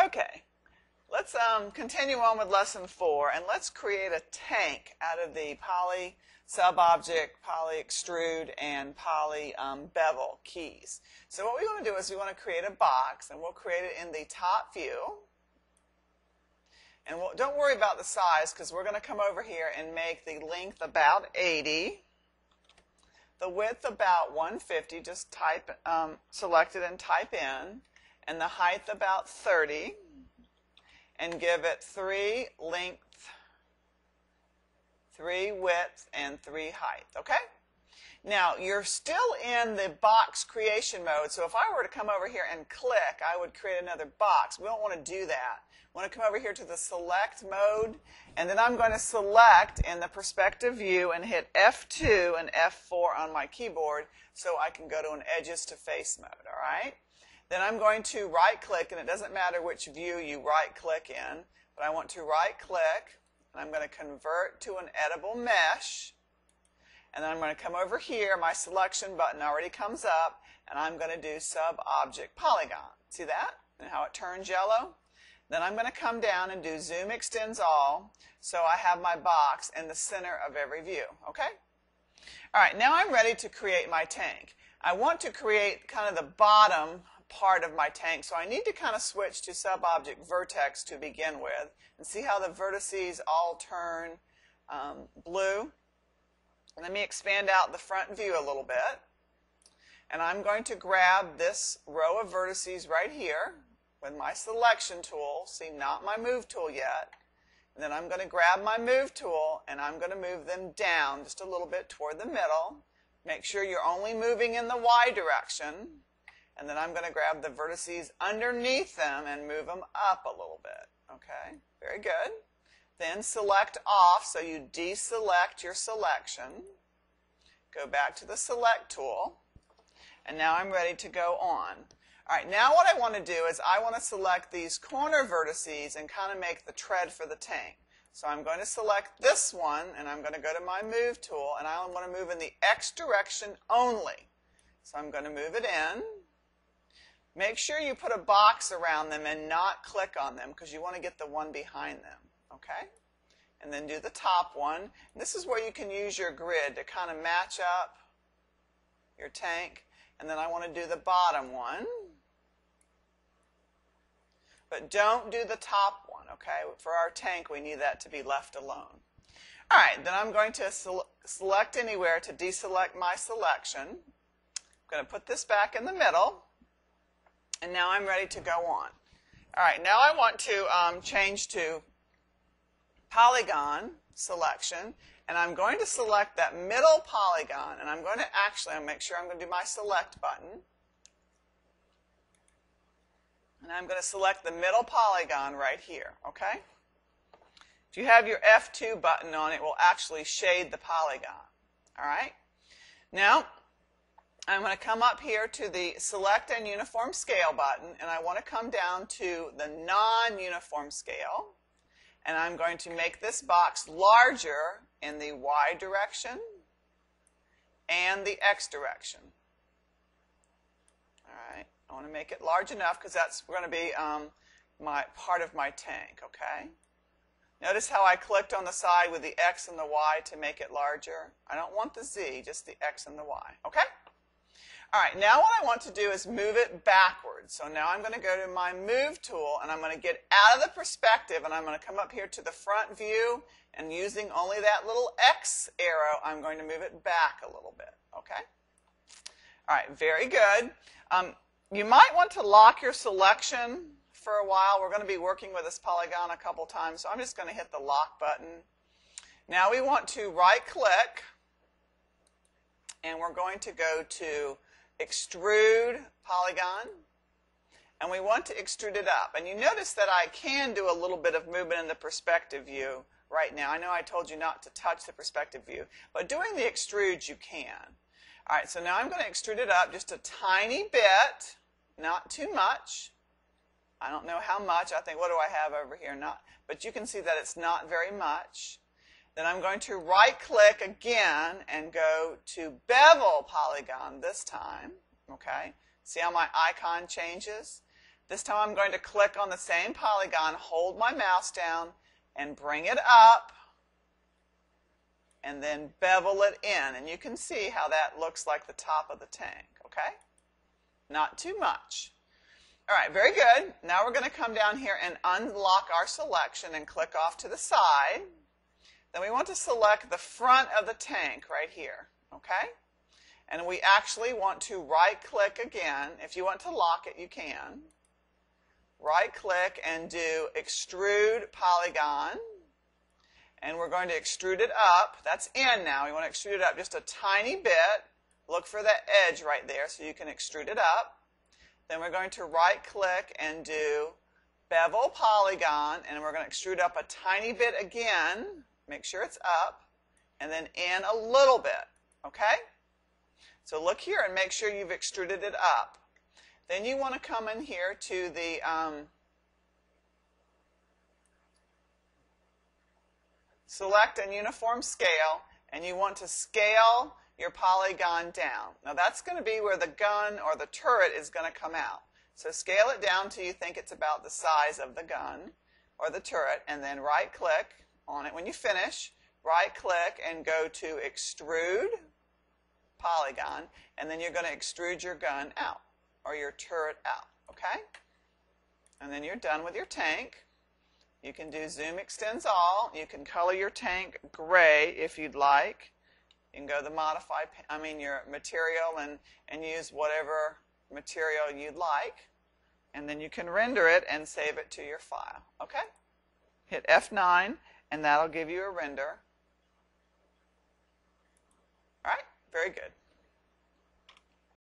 Okay, let's continue on with lesson 4, and let's create a tank out of the poly subobject, poly extrude, and poly bevel keys. So what we want to do is we want to create a box, and we'll create it in the top view. And don't worry about the size, because we're going to come over here and make the length about 80, the width about 150, just select it and type in, and the height about 30, and give it 3 length, 3 width, and 3 height, okay? Now, you're still in the box creation mode, so if I were to come over here and click, I would create another box. We don't want to do that. I want to come over here to the select mode, and then I'm going to select in the perspective view and hit F2 and F4 on my keyboard so I can go to an edges to face mode, all right? Then I'm going to right click, and it doesn't matter which view you right click in, but I want to right click, and I'm going to convert to an editable mesh, and then I'm going to come over here, my selection button already comes up, and I'm going to do sub-object polygon. See that? And how it turns yellow? Then I'm going to come down and do zoom extends all, so I have my box in the center of every view, okay? All right, now I'm ready to create my tank. I want to create kind of the bottom part of my tank, so I need to kind of switch to sub-object vertex to begin with, and see how the vertices all turn blue. Let me expand out the front view a little bit, and I'm going to grab this row of vertices right here with my selection tool, see, not my move tool yet, and then I'm going to grab my move tool and I'm going to move them down just a little bit toward the middle. Make sure you're only moving in the Y direction, and then I'm going to grab the vertices underneath them and move them up a little bit, okay? Very good. Then select off, so you deselect your selection. Go back to the select tool, and now I'm ready to go on. All right, now what I want to do is I want to select these corner vertices and kind of make the tread for the tank. So I'm going to select this one, and I'm going to go to my move tool, and I want to move in the X direction only. So I'm going to move it in. Make sure you put a box around them and not click on them, because you want to get the one behind them, okay? And then do the top one. This is where you can use your grid to kind of match up your tank. And then I want to do the bottom one. But don't do the top one, okay? For our tank, we need that to be left alone. All right, then I'm going to select anywhere to deselect my selection. I'm going to put this back in the middle. And now I'm ready to go on. All right, now I want to change to polygon selection, and I'm going to select that middle polygon, and I'm going to make sure I'm going to do my select button, and I'm going to select the middle polygon right here, okay? If you have your F2 button on, it will actually shade the polygon, all right? Now, I'm going to come up here to the Select and Uniform Scale button, and I want to come down to the non-uniform scale, and I'm going to make this box larger in the Y direction and the X direction. All right, I want to make it large enough because that's going to be part of my tank, okay? Notice how I clicked on the side with the X and the Y to make it larger. I don't want the Z, just the X and the Y, okay? All right, now what I want to do is move it backwards. So now I'm going to go to my move tool, and I'm going to get out of the perspective, and I'm going to come up here to the front view, and using only that little X arrow, I'm going to move it back a little bit, okay? All right, very good. You might want to lock your selection for a while. We're going to be working with this polygon a couple times, so I'm just going to hit the lock button. Now we want to right-click, and we're going to go to Extrude Polygon, and we want to extrude it up. And you notice that I can do a little bit of movement in the perspective view right now. I know I told you not to touch the perspective view, but doing the extrude you can. All right, so now I'm going to extrude it up just a tiny bit, not too much. I don't know how much. I think, what do I have over here? But you can see that it's not very much. Then I'm going to right-click again and go to Bevel Polygon this time, okay? See how my icon changes? This time I'm going to click on the same polygon, hold my mouse down, and bring it up, and then bevel it in. And you can see how that looks like the top of the tank, okay? Not too much. All right, very good. Now we're going to come down here and unlock our selection and click off to the side. Then we want to select the front of the tank right here, okay? And we actually want to right-click again. If you want to lock it, you can. Right-click and do Extrude Polygon. And we're going to extrude it up. That's in now. We want to extrude it up just a tiny bit. Look for that edge right there so you can extrude it up. Then we're going to right-click and do Bevel Polygon, and we're going to extrude up a tiny bit again. Make sure it's up, and then in a little bit, okay? So look here and make sure you've extruded it up. Then you want to come in here to the Select and Uniform Scale, and you want to scale your polygon down. Now that's going to be where the gun or the turret is going to come out. So scale it down till you think it's about the size of the gun or the turret, and then right-click on it. When you finish, right-click and go to Extrude Polygon, and then you're going to extrude your gun out or your turret out, okay? And then you're done with your tank. You can do Zoom Extends All. You can color your tank gray if you'd like. You can go to the your material and use whatever material you'd like. And then you can render it and save it to your file. Okay? Hit F9, and that'll give you a render. All right? Very good.